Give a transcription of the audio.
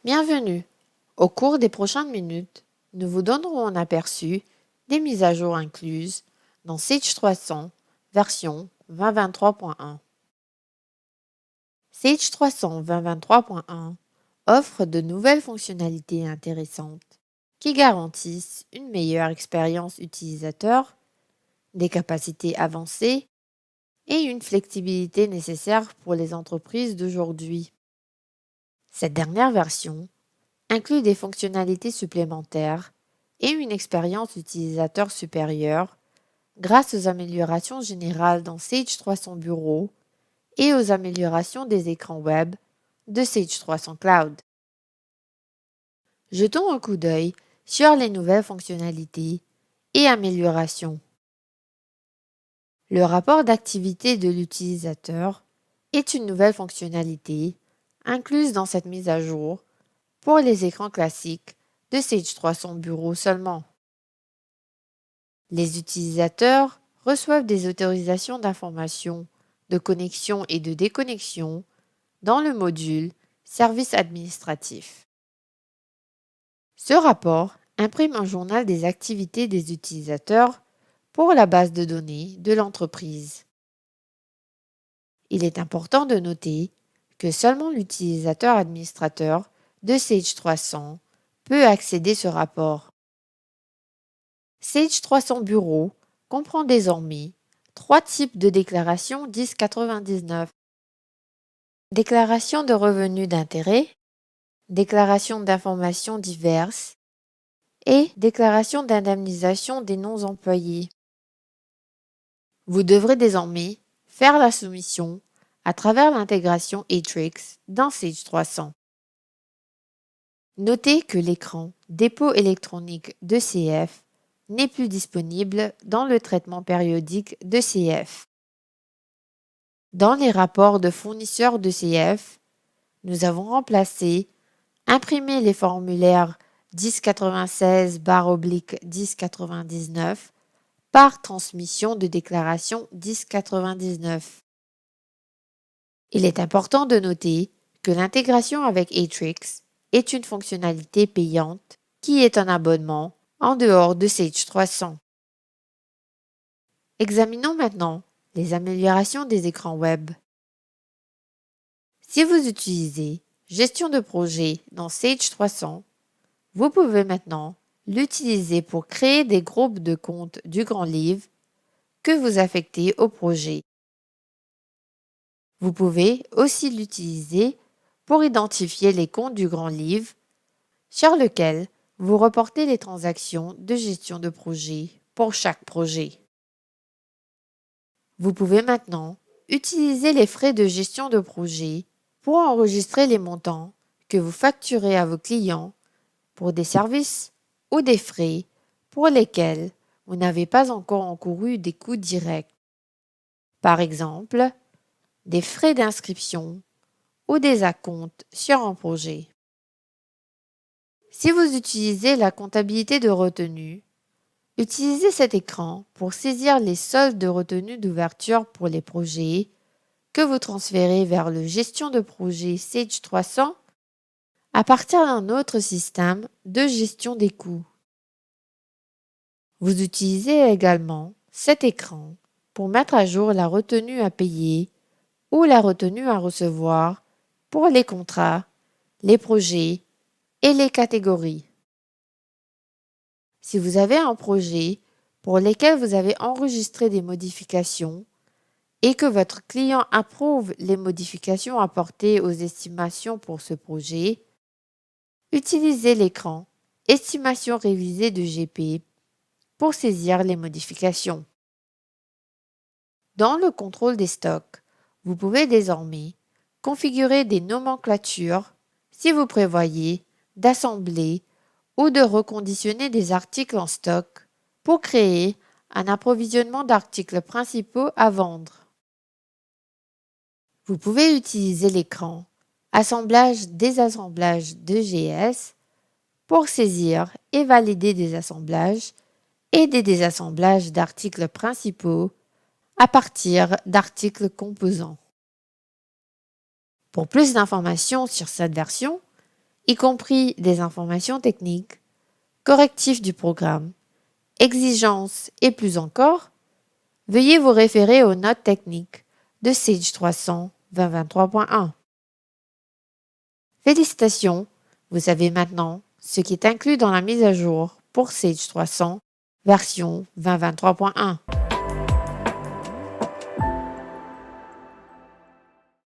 Bienvenue! Au cours des prochaines minutes, nous vous donnerons un aperçu des mises à jour incluses dans Sage 300 version 2023.1. Sage 300 2023.1 offre de nouvelles fonctionnalités intéressantes qui garantissent une meilleure expérience utilisateur, des capacités avancées et une flexibilité nécessaire pour les entreprises d'aujourd'hui. Cette dernière version inclut des fonctionnalités supplémentaires et une expérience utilisateur supérieure grâce aux améliorations générales dans Sage 300 Bureau et aux améliorations des écrans web de Sage 300 Cloud. Jetons un coup d'œil sur les nouvelles fonctionnalités et améliorations. Le rapport d'activité de l'utilisateur est une nouvelle fonctionnalité incluse dans cette mise à jour pour les écrans classiques de Sage 300 Bureau seulement. Les utilisateurs reçoivent des autorisations d'information, de connexion et de déconnexion dans le module Services administratifs. Ce rapport imprime un journal des activités des utilisateurs pour la base de données de l'entreprise. Il est important de noter que seulement l'utilisateur administrateur de Sage 300 peut accéder à ce rapport. Sage 300 Bureau comprend désormais 3 types de déclarations 1099. Déclaration de revenus d'intérêt, déclaration d'informations diverses et déclaration d'indemnisation des non-employés. Vous devrez désormais faire la soumission à travers l'intégration Atrix dans Sage 300. Notez que l'écran dépôt électronique de CF n'est plus disponible dans le traitement périodique de CF. Dans les rapports de fournisseurs de CF, nous avons remplacé imprimer les formulaires 1096/1099 par transmission de déclaration 1099. Il est important de noter que l'intégration avec Atrix est une fonctionnalité payante qui est un abonnement en dehors de Sage 300. Examinons maintenant les améliorations des écrans web. Si vous utilisez Gestion de projet dans Sage 300, vous pouvez maintenant l'utiliser pour créer des groupes de comptes du Grand Livre que vous affectez au projet. Vous pouvez aussi l'utiliser pour identifier les comptes du Grand Livre sur lequel vous reportez les transactions de gestion de projet pour chaque projet. Vous pouvez maintenant utiliser les frais de gestion de projet pour enregistrer les montants que vous facturez à vos clients pour des services ou des frais pour lesquels vous n'avez pas encore encouru des coûts directs. Par exemple, des frais d'inscription ou des acomptes sur un projet. Si vous utilisez la comptabilité de retenue, utilisez cet écran pour saisir les soldes de retenue d'ouverture pour les projets que vous transférez vers le gestion de projet Sage 300 à partir d'un autre système de gestion des coûts. Vous utilisez également cet écran pour mettre à jour la retenue à payer ou la retenue à recevoir pour les contrats, les projets et les catégories. Si vous avez un projet pour lequel vous avez enregistré des modifications et que votre client approuve les modifications apportées aux estimations pour ce projet, utilisez l'écran Estimation révisée de GP pour saisir les modifications. Dans le contrôle des stocks, vous pouvez désormais configurer des nomenclatures si vous prévoyez d'assembler ou de reconditionner des articles en stock pour créer un approvisionnement d'articles principaux à vendre. Vous pouvez utiliser l'écran Assemblage-désassemblage de GS pour saisir et valider des assemblages et des désassemblages d'articles principaux à partir d'articles composants. Pour plus d'informations sur cette version, y compris des informations techniques, correctifs du programme, exigences et plus encore, veuillez vous référer aux notes techniques de Sage 300 2023.1. Félicitations, vous savez maintenant ce qui est inclus dans la mise à jour pour Sage 300 version 2023.1.